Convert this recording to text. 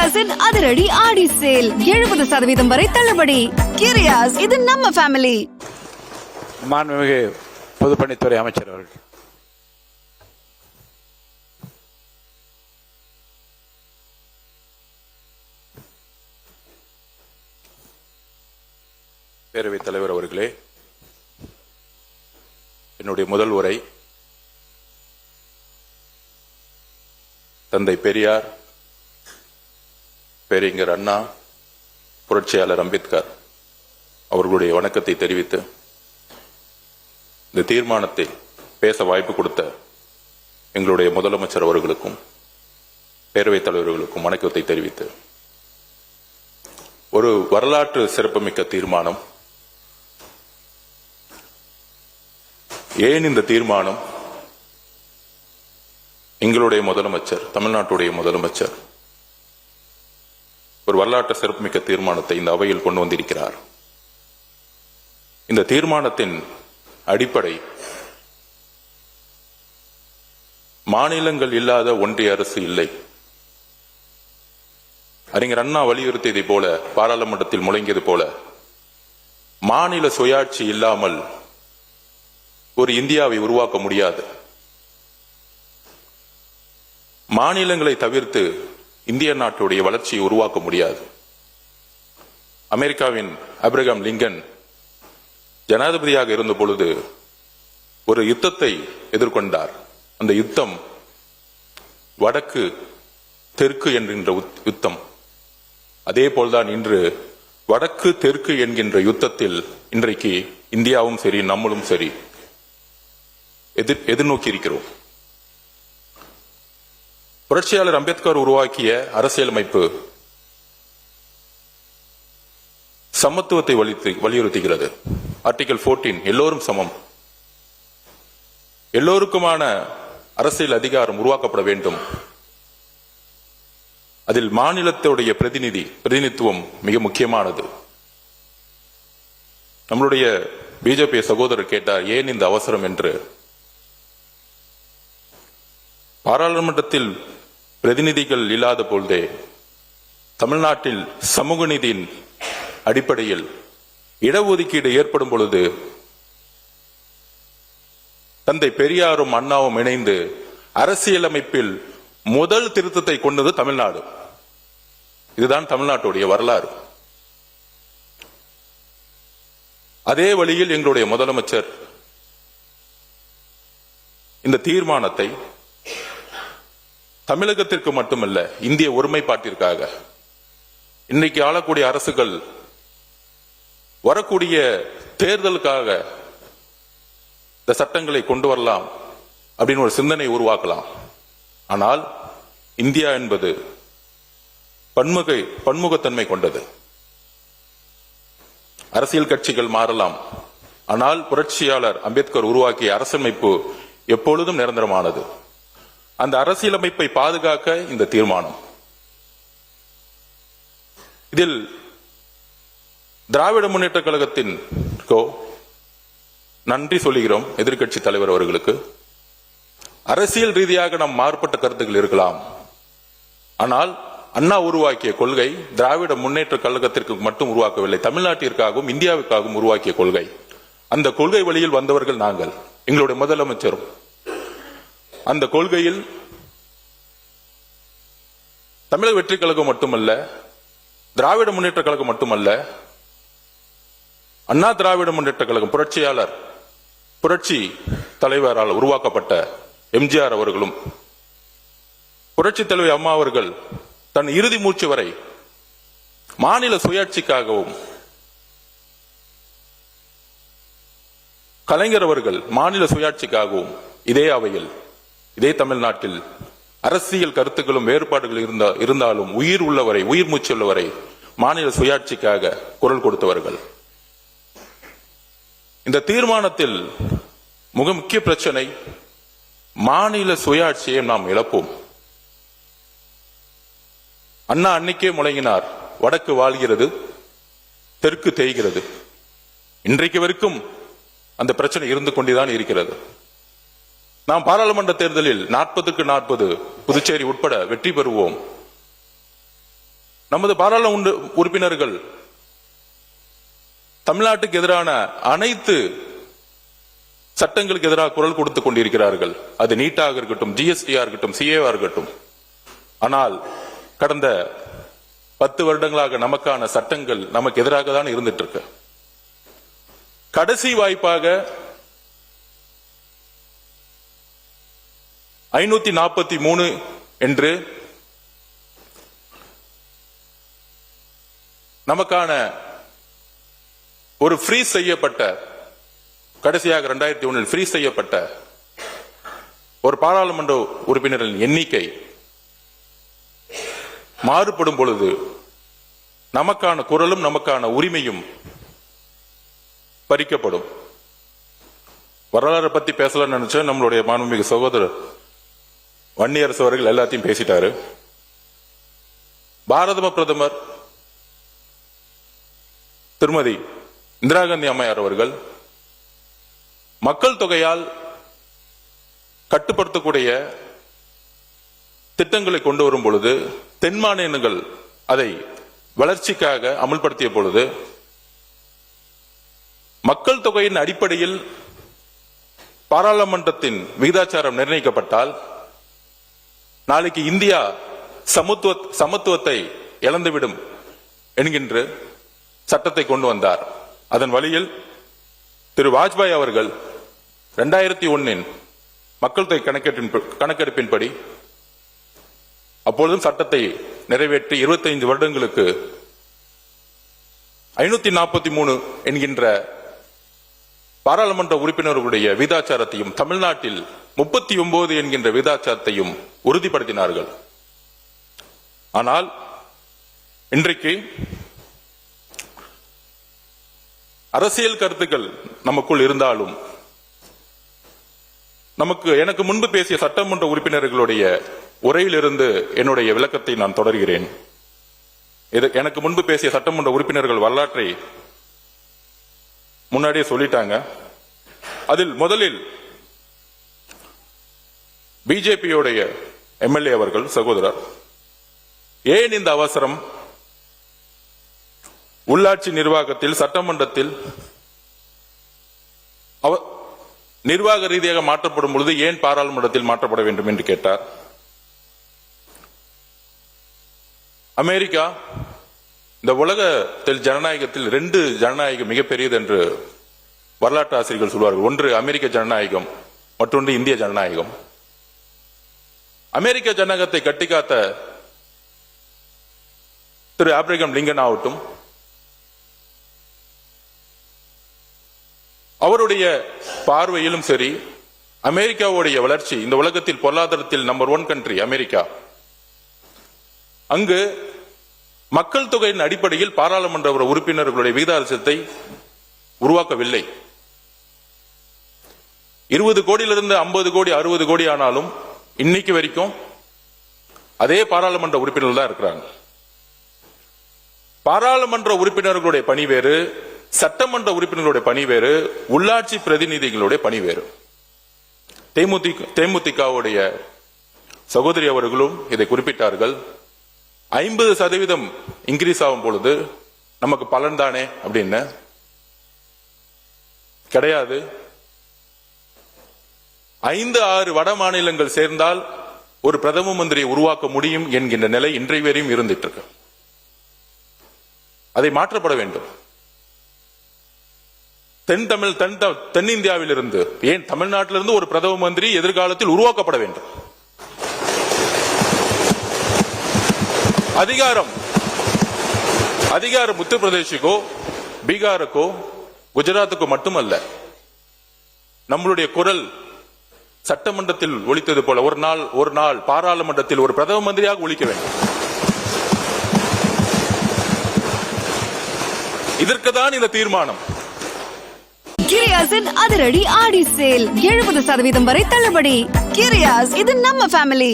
கிரியாஸின் அதிரடி ஆடி சேல் 70% வரை தள்ளுபடி. கிரியாஸ், இது நம்ம ஃபேமிலி. மாண்புமிகு பொதுப்பணித்துறை அமைச்சர் அவர்கள். பேரவைத் தலைவர் அவர்களே, என்னுடைய முதல் உரை தந்தை பெரியார், பேரறிஞர் அண்ணா, புரட்சியாளர் அம்பேத்கர் அவர்களுடைய வணக்கத்தை தெரிவித்து இந்த தீர்மானத்தை பேச வாய்ப்பு கொடுத்த எங்களுடைய முதலமைச்சர் அவர்களுக்கும் பேரவைத் தலைவர்களுக்கும் வணக்கத்தை தெரிவித்து, ஒரு வரலாற்று சிறப்புமிக்க தீர்மானம். ஏன் இந்த தீர்மானம்? எங்களுடைய முதலமைச்சர், தமிழ்நாட்டுடைய முதலமைச்சர் ஒரு வரலாற்று சிறப்புமிக்க தீர்மானத்தை இந்த அவையில் கொண்டு வந்திருக்கிறார். இந்த தீர்மானத்தின் அடிப்படை மாநிலங்கள் இல்லாத ஒன்றிய அரசு இல்லை. அறிஞர் அண்ணா வலியுறுத்தியதை போல, பாராளுமன்றத்தில் முழங்கியது போல, மாநில சுயாட்சி இல்லாமல் ஒரு இந்தியாவை உருவாக்க முடியாது. மாநிலங்களை தவிர்த்து இந்திய நாட்டுடைய வளர்ச்சியை உருவாக்க முடியாது. அமெரிக்காவின் ஆபிரகாம் லிங்கன் ஜனாதிபதியாக இருந்த பொழுது ஒரு யுத்தத்தை எதிர்கொண்டார். அந்த யுத்தம் வடக்கு தெற்கு என்கின்ற யுத்தம். அதே போல்தான் இன்று வடக்கு தெற்கு என்கின்ற யுத்தத்தில் இன்றைக்கு இந்தியாவும் சரி, நம்மளும் சரி எதிர்நோக்கி இருக்கிறோம். புரட்சியாளர் அம்பேத்கர் உருவாக்கிய அரசியலமைப்பு சமத்துவத்தை வலியுறுத்துகிறது. ஆர்டிகல் 14, எல்லோரும் சமம், எல்லோருக்குமான அரசியல் அதிகாரம் உருவாக்கப்பட வேண்டும். அதில் மாநிலத்துடைய பிரதிநிதித்துவம் மிக முக்கியமானது. நம்மளுடைய பிஜேபி சகோதரர் கேட்டார், ஏன் இந்த அவசரம் என்று. பாராளுமன்றத்தில் பிரதிநிதிகள் இல்லாத பொழுதே தமிழ்நாட்டில் சமூக நீதியின் அடிப்படையில் இடஒதுக்கீடு ஏற்படும் பொழுது தந்தை பெரியாரும் அண்ணாவும் இணைந்து அரசியலமைப்பில் முதல் திருத்தத்தை கொண்டது தமிழ்நாடு. இதுதான் தமிழ்நாட்டுடைய வரலாறு. அதே வழியில் எங்களுடைய முதலமைச்சர் இந்த தீர்மானத்தை தமிழகத்திற்கு மட்டுமல்ல, இந்திய ஒருமைப்பாட்டிற்காக, இன்னைக்கு ஆளக்கூடிய அரசுகள் வரக்கூடிய தேர்தலுக்காக இந்த சட்டங்களை கொண்டு வரலாம் அப்படின்னு ஒரு சிந்தனை உருவாக்கலாம். ஆனால் இந்தியா என்பது பன்முகத்தன்மை கொண்டது. அரசியல் கட்சிகள் மாறலாம், ஆனால் புரட்சியாளர் அம்பேத்கர் உருவாக்கிய அரசியலமைப்பு எப்பொழுதும் நிரந்தரமானது. அந்த அரசியலமைப்பை பாதுகாக்க இந்த தீர்மானம். இதில் திராவிட முன்னேற்ற கழகத்திற்கோ நன்றி சொல்லுகிறோம், எதிர்க்கட்சி தலைவர் அவர்களுக்கு. அரசியல் ரீதியாக நாம் மாறுபட்ட கருத்துக்கள் இருக்கலாம், ஆனால் அண்ணா உருவாக்கிய கொள்கை திராவிட முன்னேற்ற கழகத்திற்கு மட்டும் உருவாக்கவில்லை, தமிழ்நாட்டிற்காகவும் இந்தியாவுக்காகவும் உருவாக்கிய கொள்கை. அந்த கொள்கை வழியில் வந்தவர்கள் நாங்கள், எங்களுடைய முதலமைச்சரும். அந்த கொள்கையில் தமிழக வெற்றி கழகம் மட்டுமல்ல, திராவிட முன்னேற்ற கழகம் மட்டுமல்ல, அண்ணா திராவிட முன்னேற்ற கழகம், புரட்சி தலைவரால் உருவாக்கப்பட்ட எம்ஜிஆர் அவர்களும், புரட்சி தலைவர் அம்மா அவர்கள் தன் இறுதி மூச்சு வரை மாநில சுயாட்சிக்காகவும், கலைஞர் அவர்கள் மாநில சுயாட்சிக்காகவும் இதே அவையில், இதே தமிழ்நாட்டில் அரசியல் கருத்துக்களும் வேறுபாடுகள் இருந்தாலும் உயிர் உள்ளவரை, உயிர் மூச்சு உள்ளவரை மாநில சுயாட்சிக்காக குரல் கொடுத்தவர்கள். இந்த தீர்மானத்தில் மிக முக்கிய பிரச்சனை, மாநில சுயாட்சியை நாம் இழப்போம். அண்ணா அன்னைக்கே முழங்கினார், வடக்கு வாழ்கிறது, தெற்கு தேய்கிறது. இன்றைக்கு வரைக்கும் அந்த பிரச்சனை இருந்து கொண்டுதான் இருக்கிறது. நாம் பாராளுமன்ற தேர்தலில் 40க்கு 40 புதுச்சேரி உட்பட வெற்றி பெறுவோம். நமது பாராளுமன்ற உறுப்பினர்கள் தமிழ்நாட்டுக்கு எதிரான அனைத்து சட்டங்களுக்கு எதிராக குரல் கொடுத்துக் கொண்டிருக்கிறார்கள். அது நீட்டாக இருக்கட்டும், ஜிஎஸ்டியா இருக்கட்டும், சிஏவா இருக்கட்டும். ஆனால் கடந்த 10 வருடங்களாக நமக்கான சட்டங்கள் நமக்கு எதிராக தான் இருந்துட்டு இருக்கு. கடைசி வாய்ப்பாக 543 என்று நமக்கான ஒரு ஃப்ரீஸ் செய்யப்பட்ட, கடைசியாக 2001 ஃப்ரீஸ் செய்யப்பட்ட ஒரு பாராளுமன்ற உறுப்பினர்களின் எண்ணிக்கை மாறுபடும் பொழுது நமக்கான குரலும் நமக்கான உரிமையும் பறிக்கப்படும். வரலாறு பத்தி பேசலாம்னு நினைச்சேன். நம்மளுடைய மாண்புமிகு சகோதரர் வன்னியரசு அவர்கள் எல்லாத்தையும் பேசிட்டாரு. பாரத பிரதமர் திருமதி இந்திரா காந்தி அம்மையார் அவர்கள் மக்கள் தொகையால் கட்டுப்படுத்தக்கூடிய திட்டங்களை கொண்டு வரும் பொழுது, தென் மாநிலங்கள் அதை வளர்ச்சிக்காக அமல்படுத்திய பொழுது, மக்கள் தொகையின் அடிப்படையில் பாராளுமன்றத்தின் விகிதாச்சாரம் நிர்ணயிக்கப்பட்டால் நாளைக்கு இந்தியா சமத்துவத்தை இழந்துவிடும் என்கின்ற சட்டத்தை கொண்டு வந்தார். அதன் வழியில் திரு வாஜ்பாய் அவர்கள் 2001 மக்கள் தொகை கணக்கெடுப்பின்படி அப்பொழுதும் சட்டத்தை நிறைவேற்றி 25 வருடங்களுக்கு 543 என்கின்ற பாராளுமன்ற உறுப்பினர்களுடைய விகிதாச்சாரத்தையும், தமிழ்நாட்டில் 39 என்கின்ற விகிதாச்சாரத்தையும் உறுதிப்படுத்தினார்கள். ஆனால் இன்றைக்கு அரசியல் கருத்துக்கள் நமக்குள் இருந்தாலும், எனக்கு முன்பு பேசிய சட்டமன்ற உறுப்பினர்களுடைய உரையிலிருந்து என்னுடைய விளக்கத்தை நான் தொடர்கிறேன். எனக்கு முன்பு பேசிய சட்டமன்ற உறுப்பினர்கள் வரலாற்றை முன்னாடியே சொல்லிட்டாங்க. அதில் முதலில் பிஜேபியோடைய எம்எல்ஏ அவர்கள் சகோதரர், ஏன் இந்த அவசரம்? உள்ளாட்சி நிர்வாகத்தில், சட்டமன்றத்தில் நிர்வாக ரீதியாக மாற்றப்படும் பொழுது ஏன் பாராளுமன்றத்தில் மாற்றப்பட வேண்டும் என்று கேட்டார். அமெரிக்கா இந்த உலகத்தில் ஜனநாயகத்தில் 2 ஜனநாயகம் மிகப்பெரியது என்று வரலாற்று ஆசிரியர்கள் சொல்வார்கள். ஒன்று அமெரிக்க ஜனநாயகம், மற்றொன்று இந்திய ஜனநாயகம். அமெரிக்க ஜனநாயகத்தை கட்டிக்காத்த திரு ஆப்ரஹாம் லிங்கன் ஆகட்டும், அவருடைய பார்வையிலும் சரி, அமெரிக்காவுடைய வளர்ச்சி, இந்த உலகத்தில் பொருளாதாரத்தில் நம்பர் 1 கண்ட்ரி அமெரிக்கா, அங்கு மக்கள் தொகையின் அடிப்படையில் பாராளுமன்ற உறுப்பினர்களுடைய விகிதாச்சாரத்தை உருவாக்கவில்லை. 20 கோடியிலிருந்து 50 கோடி 60 கோடி ஆனாலும் இன்னைக்கு வரைக்கும் அதே பாராளுமன்ற உறுப்பினர்கள் தான் இருக்கிறாங்க. பாராளுமன்ற உறுப்பினர்களுடைய பணி வேறு, சட்டமன்ற உறுப்பினர்களுடைய பணி வேறு, உள்ளாட்சி பிரதிநிதிகளுடைய பணி வேறு. தேமுதிகவுடைய சகோதரி அவர்களும் இதை குறிப்பிட்டார்கள். 50% இன்கிரீஸ் ஆகும் பொழுது நமக்கு பலன் தானே அப்படின்னு. கிடையாது. 5-6 வட மாநிலங்கள் சேர்ந்தால் ஒரு பிரதம மந்திரியை உருவாக்க முடியும் என்கின்ற நிலை இன்றைய வரையும் இருந்துட்டு இருக்கு. அதை மாற்றப்பட வேண்டும். தென்னிந்தியாவிலிருந்து, ஏன் தமிழ்நாட்டிலிருந்து ஒரு பிரதம மந்திரி எதிர்காலத்தில் உருவாக்கப்பட வேண்டும். அதிகாரம் உத்தரப்பிரதேசுக்கோ, பீகாருக்கோ, குஜராத்துக்கோ மட்டுமல்ல. நம்மளுடைய குரல் சட்டமன்றத்தில் ஒலித்தது போல ஒரு நாள் பாராளுமன்றத்தில் ஒரு பிரதம மந்திரியாக ஒலிக்க வேண்டும். இதற்குதான் இந்த தீர்மானம். கிரியாஸின் அதிரடி ஆடி சேல் 70% வரை தள்ளுபடி. கிரியாஸ், இது நம்ம ஃபேமிலி.